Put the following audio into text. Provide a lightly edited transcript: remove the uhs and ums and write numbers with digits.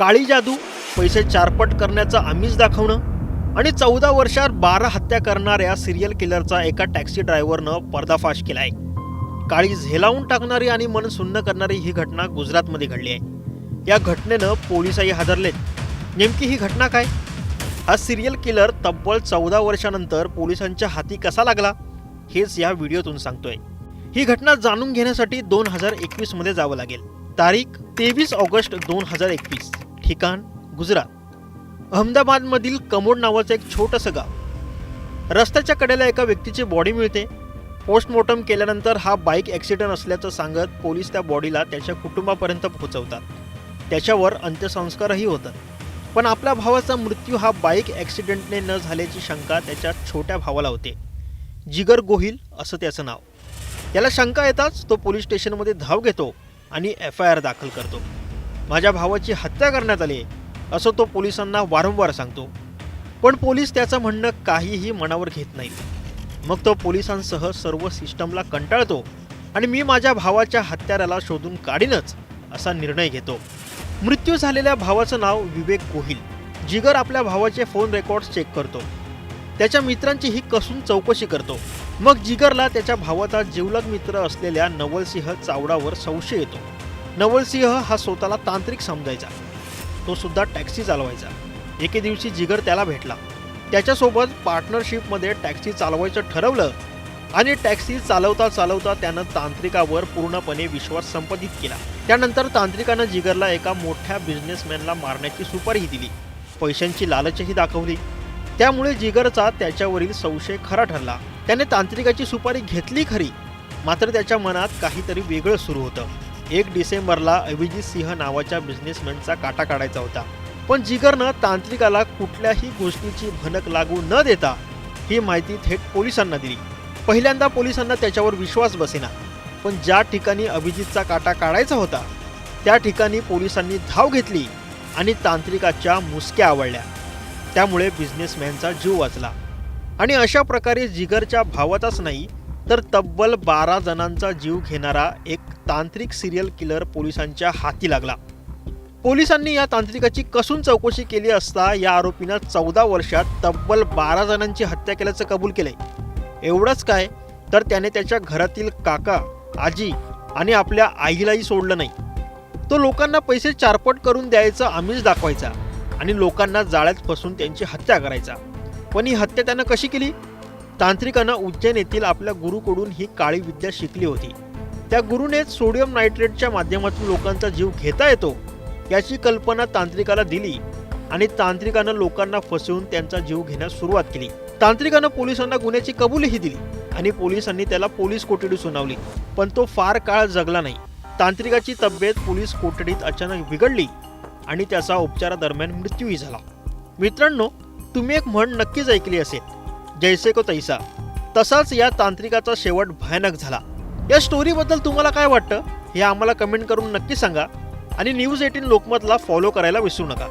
काळी जादू, पैसे चारपट करण्याचं आमिष दाखवणं आणि 14 वर्षात 12 हत्या करणाऱ्या सिरियल किलरचा एका टॅक्सी ड्रायव्हरनं पर्दाफाश केलाय. काळी झेलावून टाकणारी आणि मन सुन्न करणारी ही घटना गुजरातमध्ये घडली आहे. या घटनेनं पोलिसही हादरलेत. नेमकी ही घटना काय? हा सिरियल किलर तब्बल 14 वर्षानंतर पोलिसांच्या हाती कसा लागला, हेच या व्हिडिओतून सांगतोय. ही घटना जाणून घेण्यासाठी 2021 मध्ये जावं लागेल. तारीख 23 ऑगस्ट 2021. ठिकाण गुजरात. अहमदाबादमधील कमोड नावाचं एक छोटंसं गाव. रस्त्याच्या कडेला एका व्यक्तीची बॉडी मिळते. पोस्टमॉर्टम केल्यानंतर हा बाईक ॲक्सिडेंट असल्याचं सांगत पोलीस त्या बॉडीला त्याच्या कुटुंबापर्यंत पोहोचवतात. त्याच्यावर अंत्यसंस्कारही होतात. पण आपल्या भावाचा मृत्यू हा बाईक ॲक्सिडेंटने न झाल्याची शंका त्याच्या छोट्या भावाला होते. जिगर गोहिल असं त्याचं नाव. याला शंका येताच तो पोलीस स्टेशनमध्ये धाव घेतो आणि FIR दाखल करतो. माझ्या भावाची हत्या करण्यात आली असं तो पोलिसांना वारंवार सांगतो. पण पोलीस त्याचं म्हणणं काहीही मनावर घेत नाहीत. मग तो पोलिसांसह सर्व सिस्टमला कंटाळतो आणि मी माझ्या भावाच्या हत्याराला शोधून काढीनच असा निर्णय घेतो. मृत्यू झालेल्या भावाचं नाव विवेक गोहिल. जिगर आपल्या भावाचे फोन रेकॉर्ड्स चेक करतो. त्याच्या मित्रांचीही कसून चौकशी करतो. मग जिगरला त्याच्या भावाचा जिवलग मित्र असलेल्या नवलसिंह चावडावर संशय येतो. नवलसिंह हा स्वतःला तांत्रिक समजायचा. तो सुद्धा टॅक्सी चालवायचा. एके दिवशी जिगर त्याला भेटला. त्याच्यासोबत पार्टनरशिपमध्ये टॅक्सी चालवायचं ठरवलं आणि टॅक्सी चालवता चालवता त्यानं तांत्रिकावर पूर्णपणे विश्वास संपादित केला. त्यानंतर तांत्रिकानं जिगरला एका मोठ्या बिझनेसमॅनला मारण्याची सुपारीही दिली. पैशांची लालचही दाखवली. त्यामुळे जिगरचा त्याच्यावरील संशय खरा ठरला. त्याने तांत्रिकाची सुपारी घेतली खरी, मात्र त्याच्या मनात काहीतरी वेगळं सुरू होतं. 1 डिसेंबरला अभिजित सिंह नावाच्या बिझनेसमॅनचा काटा काढायचा होता. पण जिगरनं तांत्रिकाला कुठल्याही गोष्टीची भनक लागू न देता ही माहिती थेट पोलिसांना दिली. पहिल्यांदा पोलिसांना त्याच्यावर विश्वास बसेना. पण ज्या ठिकाणी अभिजितचा काटा काढायचा होता त्या ठिकाणी पोलिसांनी धाव घेतली आणि तांत्रिकाच्या मुसक्या आवळल्या. त्यामुळे बिझनेसमॅनचा जीव वाचला. आणि अशा प्रकारे जिगरच्या भावाचाच नाही तर तब्बल 12 जणांचा जीव घेणारा एक तांत्रिक सिरियल किलर पोलिसांच्या हाती लागला. पोलिसांनी या तांत्रिकाची कसून चौकशी केली असता या आरोपीनं 14 वर्षात तब्बल 12 जणांची हत्या केल्याचं कबूल केलंय. एवढंच काय तर त्याने त्याच्या घरातील काका, आजी आणि आपल्या आईलाही सोडलं नाही. तो लोकांना पैसे चारपट करून द्यायचं आमिष दाखवायचा आणि लोकांना जाळ्यात फसून त्यांची हत्या करायचा. पण ही हत्या त्यानं कशी केली? तांत्रिकानं उज्जैन येथील आपल्या गुरुकडून ही काळी विद्या शिकली होती. त्या गुरुनेच सोडियम नायट्रेटच्या माध्यमातून लोकांचा जीव घेता येतो याची कल्पना तांत्रिकाला दिली आणि तांत्रिकानं लोकांना फसवून त्यांचा जीव घेण्यास सुरुवात केली. तांत्रिकानं पोलिसांना गुन्ह्याची कबुलीही दिली आणि पोलिसांनी त्याला पोलीस कोठडी सुनावली. पण तो फार काळ जगला नाही. तांत्रिकाची तब्येत पोलीस कोठडीत अचानक बिघडली आणि त्याचा उपचारादरम्यान मृत्यूही झाला. मित्रांनो, तुम्ही एक म्हण नक्कीच ऐकली असेल, जैसे को तैसा. तसाच या तांत्रिकाचा शेवट भयानक झाला. या स्टोरीबद्दल तुम्हाला काय वाटतं हे आम्हाला कमेंट करून नक्की सांगा आणि न्यूज 18 लोकमतला फॉलो करायला विसरू नका.